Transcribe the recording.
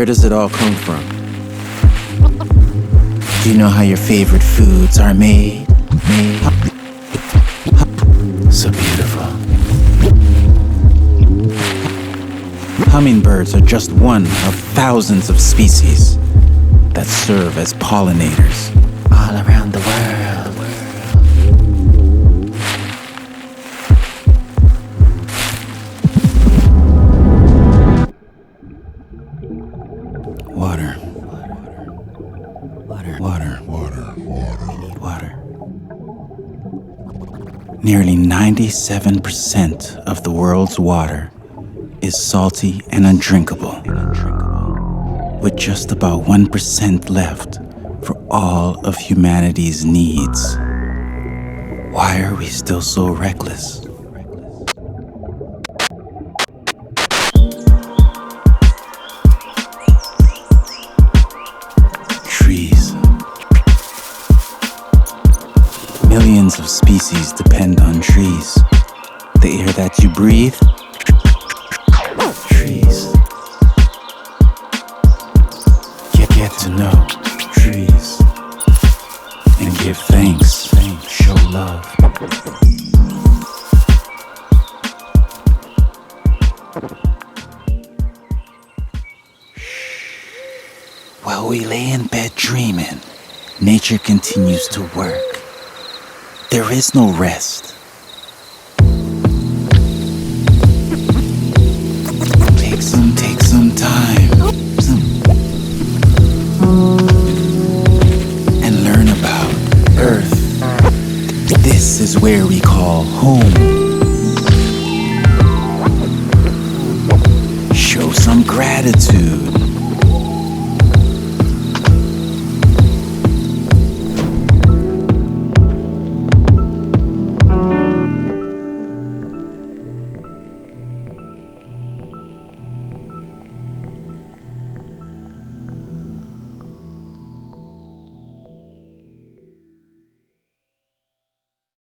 does it all come from? Do you know how your favorite foods are made? So beautiful. Hummingbirds are just one of thousands of species that serve as pollinators all around the world. Water. We need water. Nearly 97% of the world's water is salty and undrinkable, with just about 1% left for all of humanity's needs. Why are we still so reckless? Trees. Millions of species depend on trees. The air that you breathe. Trees. Get to know trees and give thanks. Show love. While we lay in bed dreaming, nature continues to work. There is no rest. Take some time and learn about Earth. This is where we call home. Show some gratitude.